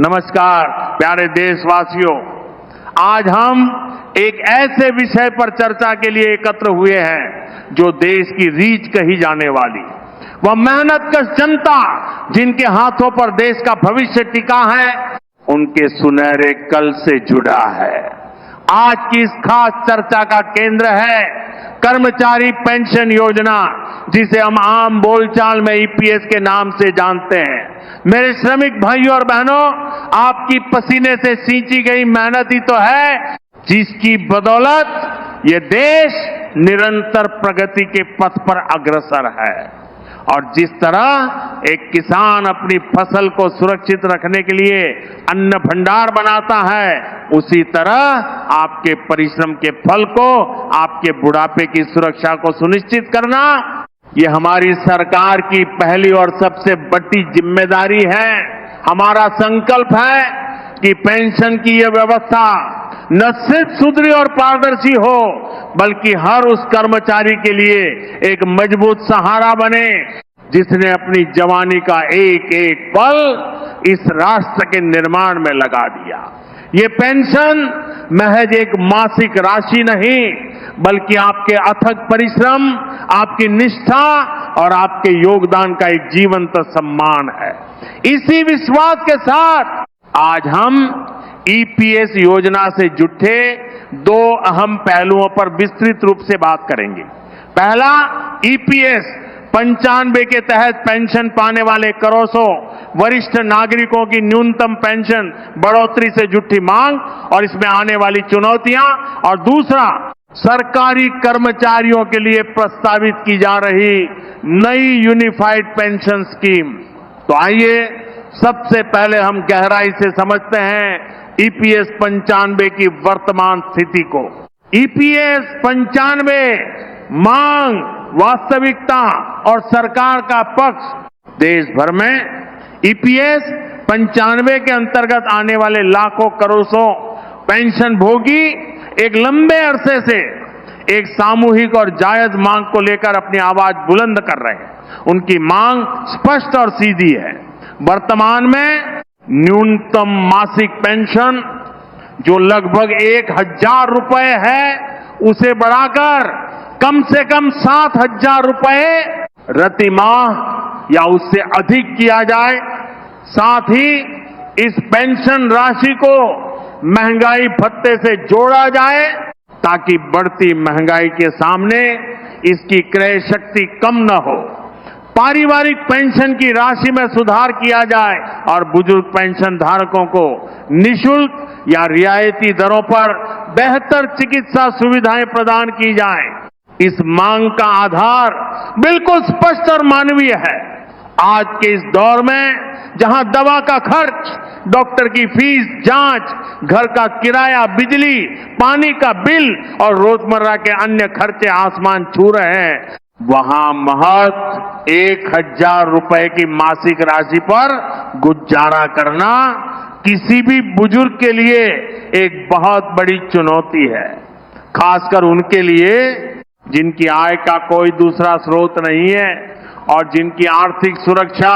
नमस्कार प्यारे देशवासियों, आज हम एक ऐसे विषय पर चर्चा के लिए एकत्र हुए हैं जो देश की रीढ़ कही जाने वाली, वह मेहनतकश जनता जिनके हाथों पर देश का भविष्य टिका है, उनके सुनहरे कल से जुड़ा है। आज की इस खास चर्चा का केंद्र है कर्मचारी पेंशन योजना, जिसे हम आम बोलचाल में ईपीएस के नाम से जानते हैं। मेरे श्रमिक भाइयों और बहनों, आपकी पसीने से सींची गई मेहनत ही तो है जिसकी बदौलत ये देश निरंतर प्रगति के पथ पर अग्रसर है। और जिस तरह एक किसान अपनी फसल को सुरक्षित रखने के लिए अन्न भंडार बनाता है, उसी तरह आपके परिश्रम के फल को, आपके बुढ़ापे की सुरक्षा को सुनिश्चित करना, ये हमारी सरकार की पहली और सबसे बड़ी जिम्मेदारी है। हमारा संकल्प है कि पेंशन की यह व्यवस्था न सिर्फ सुधरी और पारदर्शी हो, बल्कि हर उस कर्मचारी के लिए एक मजबूत सहारा बने जिसने अपनी जवानी का एक एक पल इस राष्ट्र के निर्माण में लगा दिया। ये पेंशन महज एक मासिक राशि नहीं, बल्कि आपके अथक परिश्रम, आपकी निष्ठा और आपके योगदान का एक जीवंत सम्मान है। इसी विश्वास के साथ आज हम ईपीएस योजना से जुड़े दो अहम पहलुओं पर विस्तृत रूप से बात करेंगे। पहला, ईपीएस 95 के तहत पेंशन पाने वाले करोड़ों वरिष्ठ नागरिकों की न्यूनतम पेंशन बढ़ोतरी से जुड़ी मांग और इसमें आने वाली चुनौतियां, और दूसरा, सरकारी कर्मचारियों के लिए प्रस्तावित की जा रही नई यूनिफाइड पेंशन स्कीम। तो आइए सबसे पहले हम गहराई से समझते हैं ईपीएस 95 की वर्तमान स्थिति को। ईपीएस 95 मांग, वास्तविकता और सरकार का पक्ष। देश भर में ईपीएस 95 के अंतर्गत आने वाले लाखों करोड़ों पेंशन भोगी एक लंबे अरसे से एक सामूहिक और जायज मांग को लेकर अपनी आवाज बुलंद कर रहे हैं। उनकी मांग स्पष्ट और सीधी है। वर्तमान में न्यूनतम मासिक पेंशन जो लगभग 1,000 रुपए है, उसे बढ़ाकर कम से कम 7,000 रुपए प्रतिमाह या उससे अधिक किया जाए। साथ ही इस पेंशन राशि को महंगाई भत्ते से जोड़ा जाए ताकि बढ़ती महंगाई के सामने इसकी क्रय शक्ति कम न हो। पारिवारिक पेंशन की राशि में सुधार किया जाए और बुजुर्ग पेंशन धारकों को निःशुल्क या रियायती दरों पर बेहतर चिकित्सा सुविधाएं प्रदान की जाए। इस मांग का आधार बिल्कुल स्पष्ट और मानवीय है। आज के इस दौर में जहां दवा का खर्च, डॉक्टर की फीस, जांच, घर का किराया, बिजली, पानी का बिल और रोजमर्रा के अन्य खर्चे आसमान छू रहे हैं, वहां महज 1,000 रुपए की मासिक राशि पर गुजारा करना किसी भी बुजुर्ग के लिए एक बहुत बड़ी चुनौती है, खासकर उनके लिए जिनकी आय का कोई दूसरा स्रोत नहीं है और जिनकी आर्थिक सुरक्षा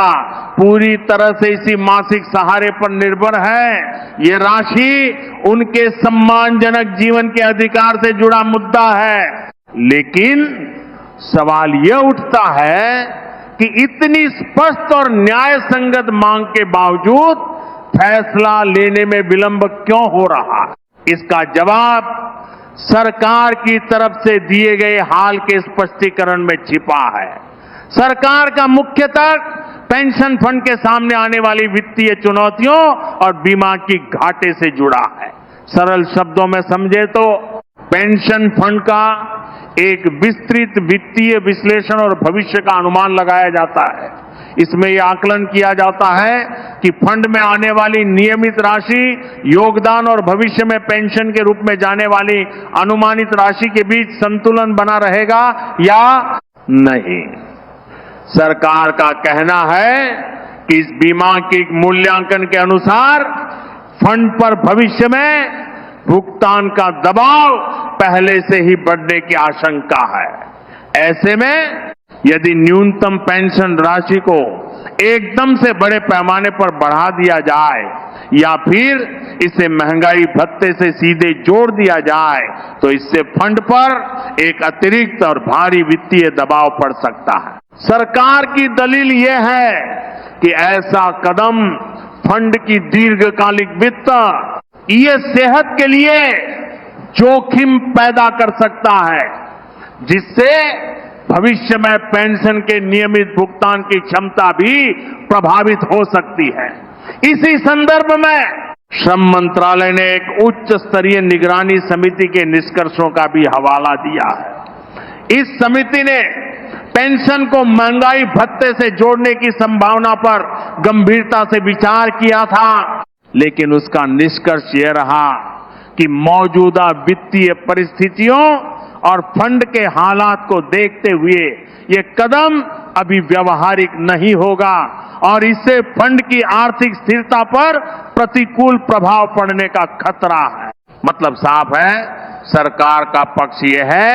पूरी तरह से इसी मासिक सहारे पर निर्भर है। ये राशि उनके सम्मानजनक जीवन के अधिकार से जुड़ा मुद्दा है। लेकिन सवाल यह उठता है कि इतनी स्पष्ट और न्याय संगत मांग के बावजूद फैसला लेने में विलंब क्यों हो रहा? इसका जवाब सरकार की तरफ से दिए गए हाल के स्पष्टीकरण में छिपा है। सरकार का मुख्य तर्क पेंशन फंड के सामने आने वाली वित्तीय चुनौतियों और बीमा की घाटे से जुड़ा है। सरल शब्दों में समझे तो पेंशन फंड का एक विस्तृत वित्तीय विश्लेषण और भविष्य का अनुमान लगाया जाता है। इसमें यह आकलन किया जाता है कि फंड में आने वाली नियमित राशि, योगदान और भविष्य में पेंशन के रूप में जाने वाली अनुमानित राशि के बीच संतुलन बना रहेगा या नहीं। सरकार का कहना है कि इस बीमा के मूल्यांकन के अनुसार फंड पर भविष्य में भुगतान का दबाव पहले से ही बढ़ने की आशंका है। ऐसे में यदि न्यूनतम पेंशन राशि को एकदम से बड़े पैमाने पर बढ़ा दिया जाए या फिर इसे महंगाई भत्ते से सीधे जोड़ दिया जाए तो इससे फंड पर एक अतिरिक्त और भारी वित्तीय दबाव पड़ सकता है। सरकार की दलील यह है कि ऐसा कदम फंड की दीर्घकालिक वित्त ये सेहत के लिए जोखिम पैदा कर सकता है, जिससे भविष्य में पेंशन के नियमित भुगतान की क्षमता भी प्रभावित हो सकती है। इसी संदर्भ में श्रम मंत्रालय ने एक उच्च स्तरीय निगरानी समिति के निष्कर्षों का भी हवाला दिया है। इस समिति ने पेंशन को महंगाई भत्ते से जोड़ने की संभावना पर गंभीरता से विचार किया था, लेकिन उसका निष्कर्ष यह रहा कि मौजूदा वित्तीय परिस्थितियों और फंड के हालात को देखते हुए ये कदम अभी व्यवहारिक नहीं होगा और इससे फंड की आर्थिक स्थिरता पर प्रतिकूल प्रभाव पड़ने का खतरा है। मतलब साफ है, सरकार का पक्ष यह है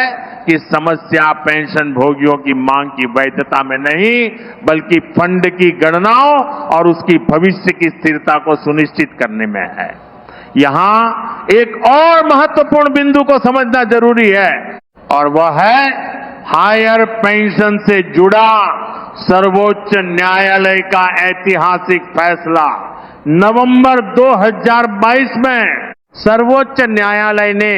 कि समस्या पेंशन भोगियों की मांग की वैधता में नहीं, बल्कि फंड की गणनाओं और उसकी भविष्य की स्थिरता को सुनिश्चित करने में है। यहां एक और महत्वपूर्ण बिंदु को समझना जरूरी है और वह है हायर पेंशन से जुड़ा सर्वोच्च न्यायालय का ऐतिहासिक फैसला। नवंबर 2022 में सर्वोच्च न्यायालय ने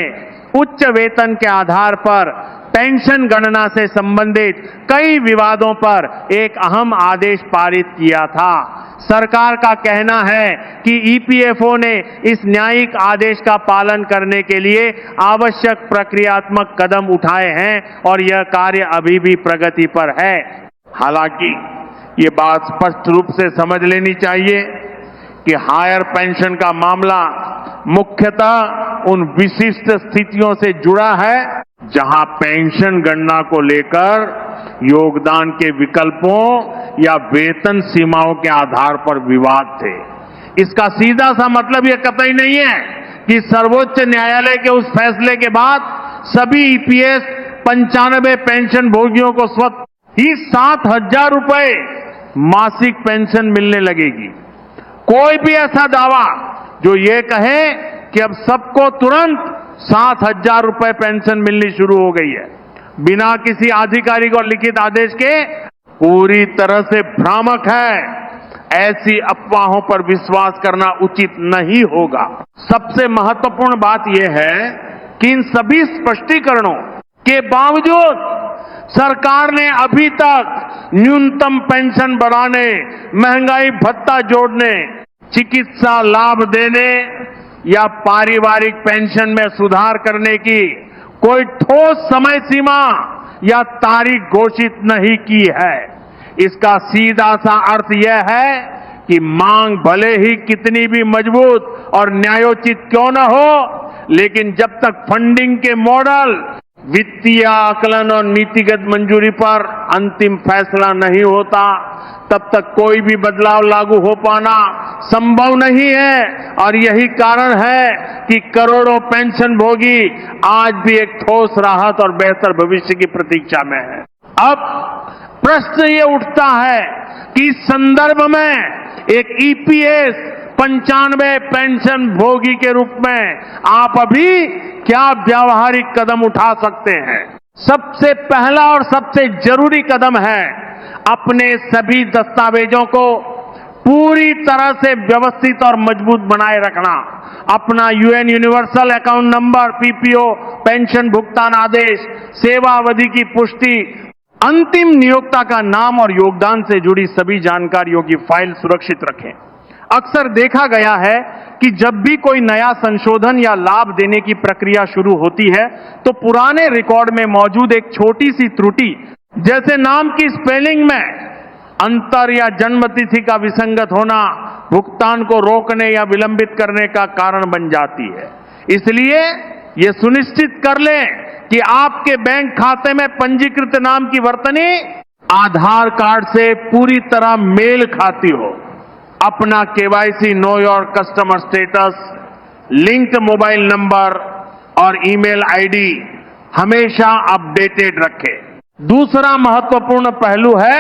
उच्च वेतन के आधार पर पेंशन गणना से संबंधित कई विवादों पर एक अहम आदेश पारित किया था। सरकार का कहना है कि ईपीएफओ ने इस न्यायिक आदेश का पालन करने के लिए आवश्यक प्रक्रियात्मक कदम उठाए हैं और यह कार्य अभी भी प्रगति पर है। हालांकि ये बात स्पष्ट रूप से समझ लेनी चाहिए कि हायर पेंशन का मामला मुख्यतः उन विशिष्ट स्थितियों से जुड़ा है जहां पेंशन गणना को लेकर योगदान के विकल्पों या वेतन सीमाओं के आधार पर विवाद थे। इसका सीधा सा मतलब यह कतई नहीं है कि सर्वोच्च न्यायालय के उस फैसले के बाद सभी ईपीएस 95 पेंशन भोगियों को स्वतः ही 7,000 रुपए मासिक पेंशन मिलने लगेगी। कोई भी ऐसा दावा जो ये कहे कि अब सबको तुरंत 7,000 रुपए पेंशन मिलनी शुरू हो गई है, बिना किसी आधिकारिक और लिखित आदेश के, पूरी तरह से भ्रामक है। ऐसी अफवाहों पर विश्वास करना उचित नहीं होगा। सबसे महत्वपूर्ण बात यह है कि इन सभी स्पष्टीकरणों के बावजूद सरकार ने अभी तक न्यूनतम पेंशन बढ़ाने, महंगाई भत्ता जोड़ने, चिकित्सा लाभ देने या पारिवारिक पेंशन में सुधार करने की कोई ठोस समय सीमा या तारीख घोषित नहीं की है। इसका सीधा सा अर्थ यह है कि मांग भले ही कितनी भी मजबूत और न्यायोचित क्यों न हो, लेकिन जब तक फंडिंग के मॉडल, वित्तीय आकलन और नीतिगत मंजूरी पर अंतिम फैसला नहीं होता, तब तक कोई भी बदलाव लागू हो पाना संभव नहीं है। और यही कारण है कि करोड़ों पेंशन भोगी आज भी एक ठोस राहत और बेहतर भविष्य की प्रतीक्षा में है। अब प्रश्न ये उठता है कि इस संदर्भ में एक ईपीएस 95 पेंशन भोगी के रूप में आप अभी क्या व्यावहारिक कदम उठा सकते हैं? सबसे पहला और सबसे जरूरी कदम है अपने सभी दस्तावेजों को पूरी तरह से व्यवस्थित और मजबूत बनाए रखना। अपना UN universal account number, PPO, pension भुगतान आदेश, सेवा अवधि की पुष्टि, अंतिम नियोक्ता का नाम और योगदान से जुड़ी सभी जानकारियों की फाइल सुरक्षित रखें। अक्सर देखा गया है कि जब भी कोई नया संशोधन या लाभ देने की प्रक्रिया शुरू होती है तो पुराने रिकॉर्ड में मौजूद एक छोटी सी त्रुटि, जैसे नाम की स्पेलिंग में अंतर या जन्म तिथि का विसंगत होना, भुगतान को रोकने या विलंबित करने का कारण बन जाती है। इसलिए यह सुनिश्चित कर लें कि आपके बैंक खाते में पंजीकृत नाम की वर्तनी आधार कार्ड से पूरी तरह मेल खाती हो। अपना KYC, know your customer status, linked mobile number और ईमेल आईडी हमेशा अपडेटेड रखें। दूसरा महत्वपूर्ण पहलू है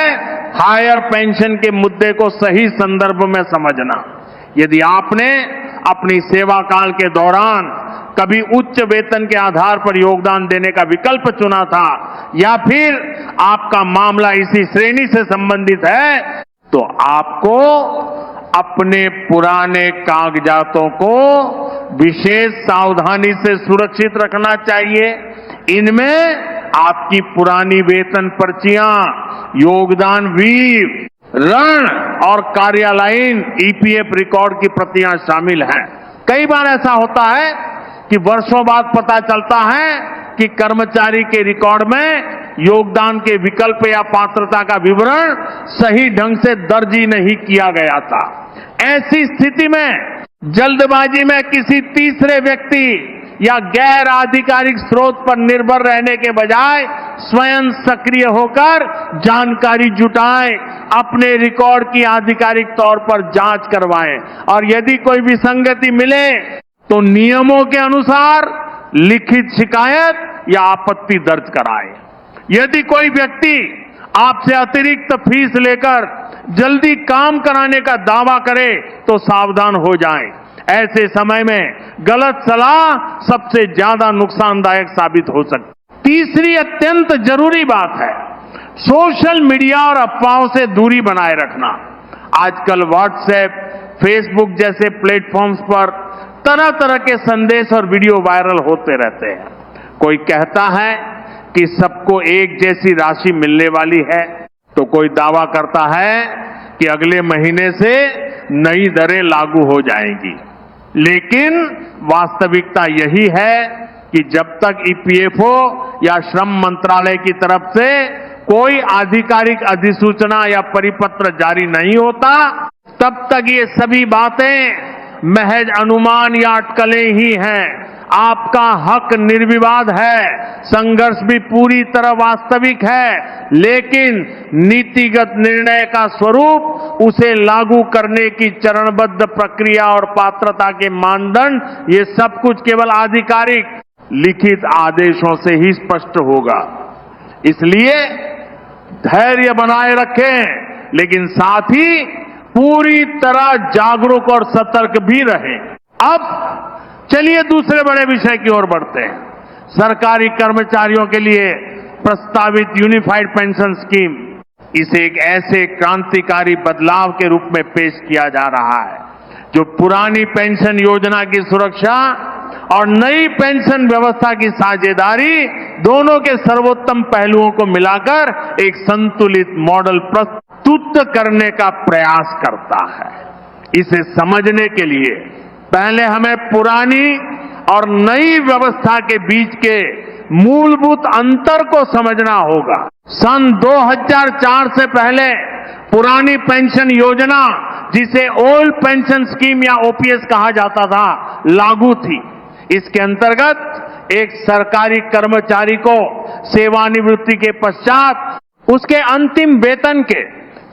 हायर पेंशन के मुद्दे को सही संदर्भ में समझना। यदि आपने अपनी सेवा काल के दौरान कभी उच्च वेतन के आधार पर योगदान देने का विकल्प चुना था या फिर आपका मामला इसी श्रेणी से संबंधित है, तो आपको अपने पुराने कागजातों को विशेष सावधानी से सुरक्षित रखना चाहिए। इनमें आपकी पुरानी वेतन पर्चियां, योगदान वीर, ऋण और कार्यालयीन ईपीएफ रिकॉर्ड की प्रतियां शामिल हैं। कई बार ऐसा होता है कि वर्षों बाद पता चलता है कि कर्मचारी के रिकॉर्ड में योगदान के विकल्प या पात्रता का विवरण सही ढंग से दर्ज ही नहीं किया गया था। ऐसी स्थिति में जल्दबाजी में किसी तीसरे व्यक्ति या गैर आधिकारिक स्रोत पर निर्भर रहने के बजाय स्वयं सक्रिय होकर जानकारी जुटाएं, अपने रिकॉर्ड की आधिकारिक तौर पर जांच करवाएं और यदि कोई विसंगति मिले तो नियमों के अनुसार लिखित शिकायत या आपत्ति दर्ज कराएं। यदि कोई व्यक्ति आपसे अतिरिक्त फीस लेकर जल्दी काम कराने का दावा करे तो सावधान हो जाएं। ऐसे समय में गलत सलाह सबसे ज्यादा नुकसानदायक साबित हो सकती। तीसरी अत्यंत जरूरी बात है सोशल मीडिया और अफवाहों से दूरी बनाए रखना। आजकल व्हाट्सएप, फेसबुक जैसे प्लेटफॉर्म्स पर तरह तरह के संदेश और वीडियो वायरल होते रहते हैं। कोई कहता है कि सबको एक जैसी राशि मिलने वाली है, तो कोई दावा करता है कि अगले महीने से नई दरें लागू हो जाएंगी। लेकिन वास्तविकता यही है कि जब तक ईपीएफओ या श्रम मंत्रालय की तरफ से कोई आधिकारिक अधिसूचना या परिपत्र जारी नहीं होता, तब तक ये सभी बातें महज अनुमान या अटकलें ही हैं। आपका हक निर्विवाद है, संघर्ष भी पूरी तरह वास्तविक है, लेकिन नीतिगत निर्णय का स्वरूप उसे लागू करने की चरणबद्ध प्रक्रिया और पात्रता के मानदंड, ये सब कुछ केवल आधिकारिक लिखित आदेशों से ही स्पष्ट होगा। इसलिए धैर्य बनाए रखें, लेकिन साथ ही पूरी तरह जागरूक और सतर्क भी रहें। अब चलिए दूसरे बड़े विषय की ओर बढ़ते हैं। सरकारी कर्मचारियों के लिए प्रस्तावित यूनिफाइड पेंशन स्कीम, इसे एक ऐसे क्रांतिकारी बदलाव के रूप में पेश किया जा रहा है जो पुरानी पेंशन योजना की सुरक्षा और नई पेंशन व्यवस्था की साझेदारी दोनों के सर्वोत्तम पहलुओं को मिलाकर एक संतुलित मॉडल प्रस्तुत करने का प्रयास करता है। इसे समझने के लिए पहले हमें पुरानी और नई व्यवस्था के बीच के मूलभूत अंतर को समझना होगा। सन 2004 से पहले पुरानी पेंशन योजना, जिसे ओल्ड पेंशन स्कीम या ओपीएस कहा जाता था, लागू थी। इसके अंतर्गत एक सरकारी कर्मचारी को सेवानिवृत्ति के पश्चात उसके अंतिम वेतन के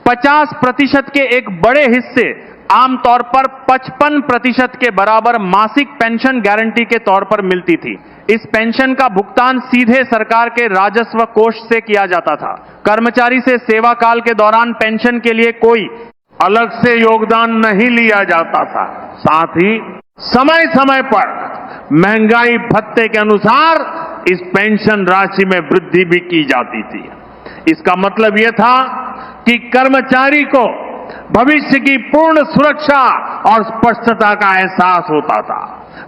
50% के एक बड़े हिस्से, आमतौर पर 55% के बराबर मासिक पेंशन गारंटी के तौर पर मिलती थी। इस पेंशन का भुगतान सीधे सरकार के राजस्व कोष से किया जाता था। कर्मचारी से सेवा काल के दौरान पेंशन के लिए कोई अलग से योगदान नहीं लिया जाता था। साथ ही समय समय पर महंगाई भत्ते के अनुसार इस पेंशन राशि में वृद्धि भी की जाती थी। इसका मतलब यह था कि कर्मचारी को भविष्य की पूर्ण सुरक्षा और स्पष्टता का एहसास होता था।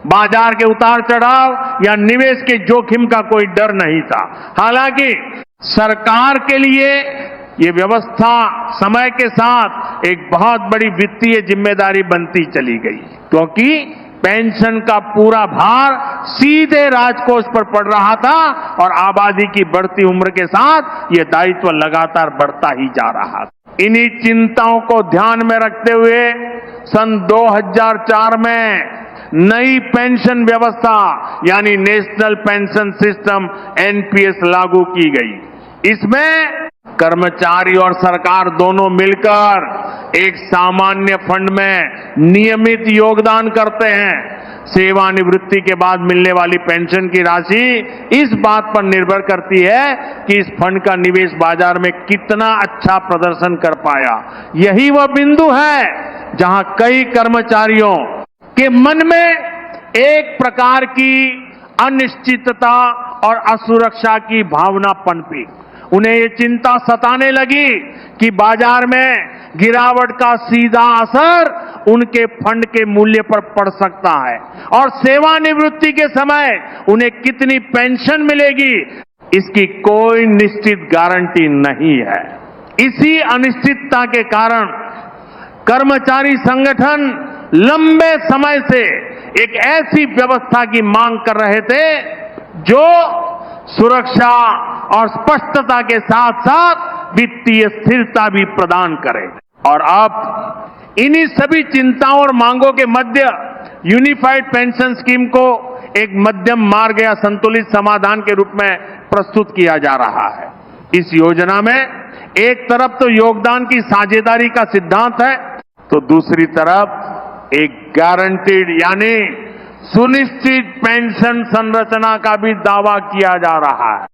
बाजार के उतार चढ़ाव या निवेश के जोखिम का कोई डर नहीं था। हालांकि सरकार के लिए ये व्यवस्था समय के साथ एक बहुत बड़ी वित्तीय जिम्मेदारी बनती चली गई, क्योंकि पेंशन का पूरा भार सीधे राजकोष पर पड़ रहा था और आबादी की बढ़ती उम्र के साथ ये दायित्व लगातार बढ़ता ही जा रहा था। इन्हीं चिंताओं को ध्यान में रखते हुए सन 2004 में नई पेंशन व्यवस्था यानी नेशनल पेंशन सिस्टम एनपीएस लागू की गई। इसमें कर्मचारी और सरकार दोनों मिलकर एक सामान्य फंड में नियमित योगदान करते हैं। सेवानिवृत्ति के बाद मिलने वाली पेंशन की राशि इस बात पर निर्भर करती है कि इस फंड का निवेश बाजार में कितना अच्छा प्रदर्शन कर पाया। यही वह बिंदु है जहां कई कर्मचारियों के मन में एक प्रकार की अनिश्चितता और असुरक्षा की भावना पनपी। उन्हें ये चिंता सताने लगी कि बाजार में गिरावट का सीधा असर उनके फंड के मूल्य पर पड़ सकता है और सेवानिवृत्ति के समय उन्हें कितनी पेंशन मिलेगी इसकी कोई निश्चित गारंटी नहीं है। इसी अनिश्चितता के कारण कर्मचारी संगठन लंबे समय से एक ऐसी व्यवस्था की मांग कर रहे थे जो सुरक्षा और स्पष्टता के साथ साथ वित्तीय स्थिरता भी प्रदान करे। और अब इन्हीं सभी चिंताओं और मांगों के मध्य यूनिफाइड पेंशन स्कीम को एक मध्यम मार्ग या संतुलित समाधान के रूप में प्रस्तुत किया जा रहा है। इस योजना में एक तरफ तो योगदान की साझेदारी का सिद्धांत है, तो दूसरी तरफ एक गारंटीड यानी सुनिश्चित पेंशन संरचना का भी दावा किया जा रहा है।